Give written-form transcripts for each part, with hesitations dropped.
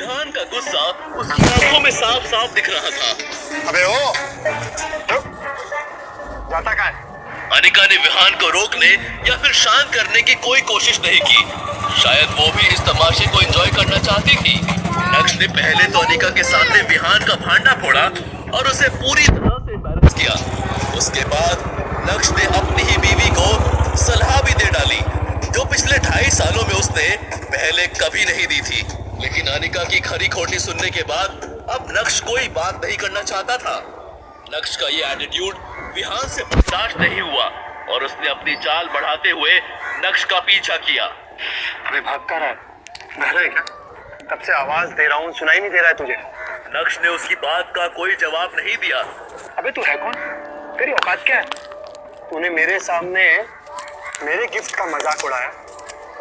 विहान का गुस्सा उसकी आंखों में साफ साफ दिख रहा था। अबे ओ, जाता कहाँ है? अनिका ने विहान को रोकने या फिर शांत करने की कोई कोशिश नहीं की। शायद वो भी इस तमाशे को एंजॉय करना चाहती थी। नक्श ने पहले तो अनिका के सामने विहान का भांडा फोड़ा और उसे पूरी तरह से एम्बैरस किया। उसके बाद नक्श ने अपनी ही बीवी को सलाह भी दे डाली, जो पिछले 2.5 सालों में उसने पहले कभी नहीं दी थी। लेकिन अनिका की खरी खोटी सुनने के बाद अब नक्श कोई बात नहीं करना चाहता था। नक्श का ये एटीट्यूड विहान से बर्दाश्त नहीं हुआ और उसने अपनी चाल बढ़ाते हुए नक्श का पीछा किया। अबे भाग कर रहा है? घर है क्या? तब से आवाज दे रहा हूँ, सुनाई नहीं दे रहा है तुझे? नक्श ने उसकी बात का कोई जवाब नहीं दिया। अबे तू है कौन? तेरी औकात क्या है? तूने मेरे सामने मेरे गिफ्ट का मजाक उड़ाया।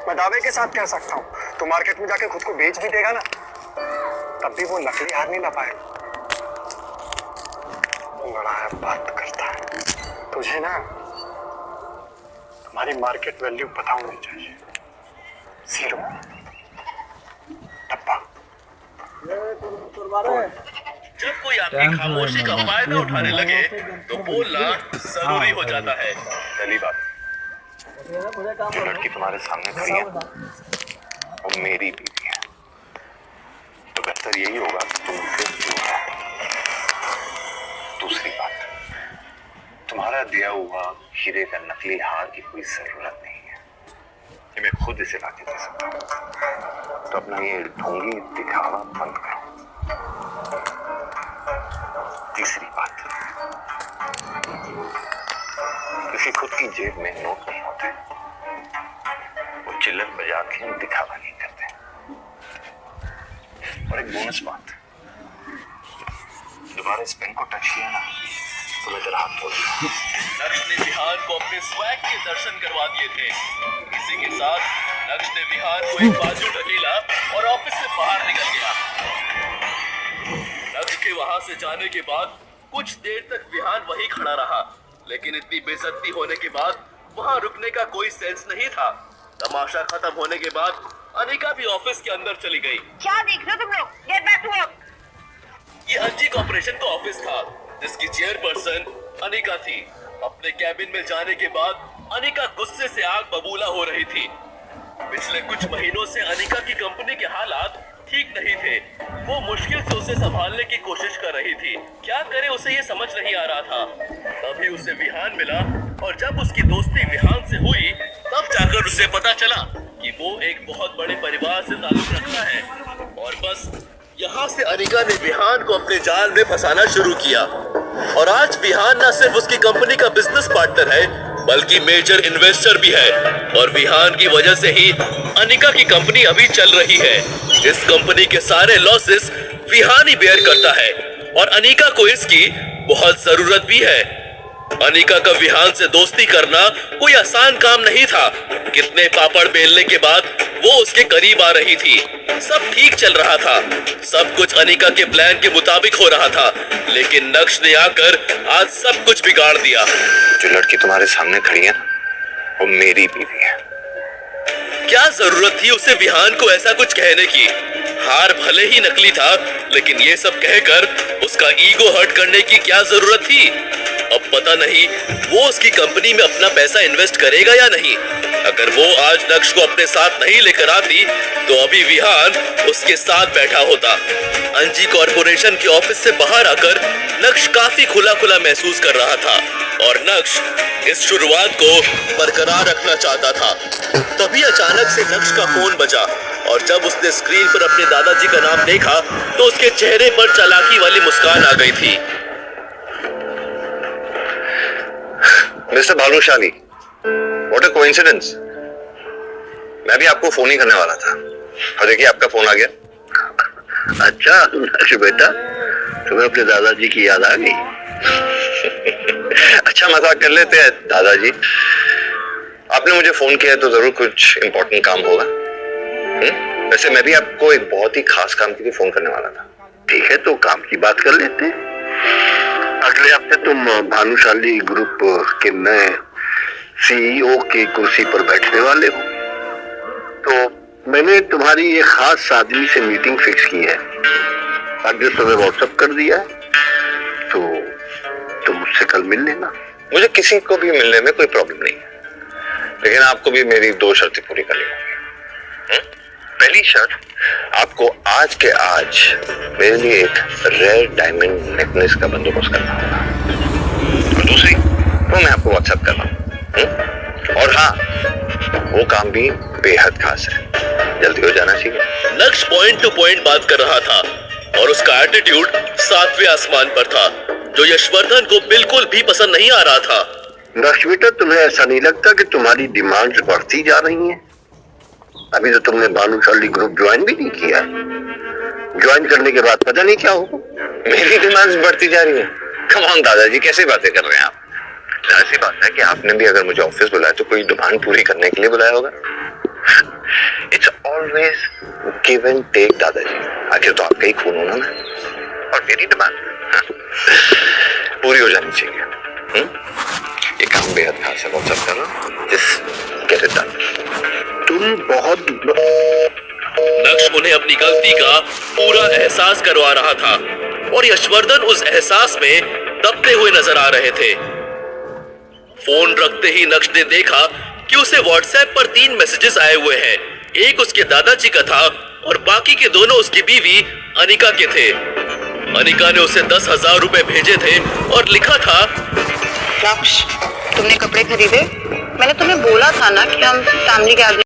मैं दावे के साथ कह सकता हूँ तू मार्केट में जाके खुद को बेच भी देगा ना, तब भी वो नकली हार नहीं ला पाएगा। बड़ा है, बात करता है। तुझे ना तुम्हारी मार्केट वैल्यू पता होनी चाहिए। 0 डब्बा। जब कोई आपकी खामोशी का फायदा उठाने लगे तो बोलना जरूरी हो जाता है। पहली बात, जो लड़की तुम्हारे सामने खड़ी है वो मेरी बीवी है, तो बेहतर यही होगा कि तुम उसे दूर रहो। दूसरी बात, तुम्हारा दिया हुआ हीरे का नकली हार की कोई जरूरत नहीं है, कि मैं खुद इसे लाके दे सकता हूं। तो अपना ये ढोंगी दिखावा बंद करो। तीसरी बात, किसी खुद की जेब में नोट नहीं होते, वो चिल्लर बजा के दिखावा नहीं करते। और एक बोनस बात, दोबारा इस पेन को टच किया ना तो मैं तेरा हाथ तोड़ दूंगा। नक्श ने विहान को अपने स्वैग के दर्शन करवा दिए थे। इसी के साथ नक्श ने विहान को एक बाजू ढकेला और ऑफिस से बाहर निकल गया। नक्श के वहां से जाने के बाद कुछ देर तक विहान वहीं खड़ा रहा, लेकिन इतनी बेइज्जती होने के बाद वहां रुकने का कोई सेंस नहीं था। तमाशा खत्म होने के बाद अनिका भी ऑफिस के अंदर चली गई। क्या देख रहे हो तुम लोग? Get back to work. ये अंजी कॉर्पोरेशन का ऑफिस था, जिसकी चेयरपर्सन अनिका थी। अपने कैबिन में जाने के बाद अनिका गुस्से से आग बबूला हो रही थी। पिछले कुछ महीनों से अनिका की कंपनी के हालात ठीक नहीं थे। वो मुश्किल से उसे संभालने की कोशिश कर रही थी। क्या करे उसे ये समझ नहीं आ रहा था। तभी उसे विहान मिला और जब उसकी दोस्ती विहान से हुई तब जाकर उसे पता चला कि वो एक बहुत बड़े परिवार से ताल्लुक रखता है। और बस यहाँ से अनिका ने विहान को अपने जाल में फंसाना शुरू किया। और आज विहान न सिर्फ उसकी कंपनी का बिजनेस पार्टनर है, बल्कि मेजर इन्वेस्टर भी है। और विहान की वजह से ही अनिका की कंपनी अभी चल रही है। इस कंपनी के सारे लॉसेस विहान ही बेयर करता है और अनिका को इसकी बहुत जरूरत भी है। अनिका का विहान से दोस्ती करना कोई आसान काम नहीं था। कितने पापड़ बेलने के बाद वो उसके करीब आ रही थी। सब ठीक चल रहा था, सब कुछ अनिका के प्लान के मुताबिक हो रहा था, लेकिन नक्श ने आकर आज सब कुछ बिगाड़ दिया। जो लड़की तुम्हारे सामने खड़ी है वो मेरी बीवी है। क्या जरूरत थी उसे विहान को ऐसा कुछ कहने की? हार भले ही नकली था, लेकिन ये सब कहकर उसका ईगो हर्ट करने की क्या जरूरत थी? अब पता नहीं वो उसकी कंपनी में अपना पैसा इन्वेस्ट करेगा या नहीं। अगर वो आज नक्श को अपने साथ नहीं लेकर आती तो अभी विहान उसके साथ बैठा होता। अंजी कॉर्पोरेशन के ऑफिस से बाहर आकर नक्श काफी खुला खुला महसूस कर रहा था और नक्श इस शुरुआत को बरकरार रखना चाहता था। तभी अचानक से नक्श का फोन बजा और जब उसने स्क्रीन पर अपने दादाजी का नाम देखा तो उसके चेहरे पर चालाकी वाली मुस्कान आ गई थी। Mister Bhanushali, what a coincidence. मैं भी आपको फोन ही करने वाला था और देखिए आपका फोन आ गया। अच्छा नक्श बेटा, तुम्हें अपने दादाजी की याद आ गई? अच्छा मजाक कर लेते हैं दादाजी। आपने मुझे फोन किया है तो जरूर कुछ इंपॉर्टेंट काम होगा। वैसे मैं भी आपको एक बहुत ही खास काम के लिए फोन करने वाला था। ठीक है, तो काम की बात कर लेते हैं। अगले हफ्ते तुम भानुशाली ग्रुप के नए सीईओ की कुर्सी पर बैठने वाले हो, तो मैंने तुम्हारी एक खास आदमी से मीटिंग फिक्स की है, एड्रेस तुम्हें व्हाट्सएप कर दिया है, तो तुम मुझसे कल मिल लेना। मुझे किसी को भी मिलने में कोई प्रॉब्लम नहीं है, लेकिन आपको भी मेरी 2 शर्तें पूरी करनी होंगी। पहली शर्त, आपको आज के आज मेरे लिए एक रेयर डायमंड नेकलेस का बंदोबस्त करना होगा, और दूसरी वो मैं आपको व्हाट्सएप कर रहा हूँ। और हाँ, वो काम भी बेहद खास है, जल्दी हो जाना चाहिए। नक्श पॉइंट टू पॉइंट बात कर रहा था और उसका एटीट्यूड 7वें आसमान पर था, जो यशवर्धन को बिल्कुल भी पसंद नहीं आ रहा था। नक्श बेटा, तुम्हें ऐसा नहीं लगता कि तुम्हारी डिमांड्स बढ़ती जा रही हैं? अभी तो तुमने भानुशाली ग्रुप ज्वाइन भी नहीं किया। ज्वाइन करने के बाद पता नहीं क्या होगा। मेरी डिमांड्स बढ़ती जा रही है? कम ऑन दादाजी, कैसे बातें कर रहे हैं आप? ऐसी बात है कि आपने भी अगर मुझे ऑफिस बुलाया तो कोई डिमांड पूरी करने के लिए बुलाया होगा। It's always give and take दादाजी, आखिर तो आपका ही खून होना ना, और मेरी डिमांड पूरी हो जानी चाहिए। ये काम बेहद खास है, व्हाट्सएप कर रहा हूं, जस्ट गेट इट डन। तुम बहुत नक्श उन्हें अपनी गलती का पूरा एहसास करवा रहा था और यशवर्धन उस एहसास में दबते हुए नजर आ रहे थे। फोन रखते ही नक्श ने देखा कि उसे व्हाट्सएप पर 3 मैसेजेस आए हुए हैं। एक उसके दादाजी का था और बाकी के दोनों उसकी बीवी अनिका के थे। अनिका ने उसे 10,000 रुपए भेजे थे और लिखा था, नक्श, तुमने कपड़े खरीदे? मैंने तुम्हें बोला था ना कि हम फैमिली गैदरिंग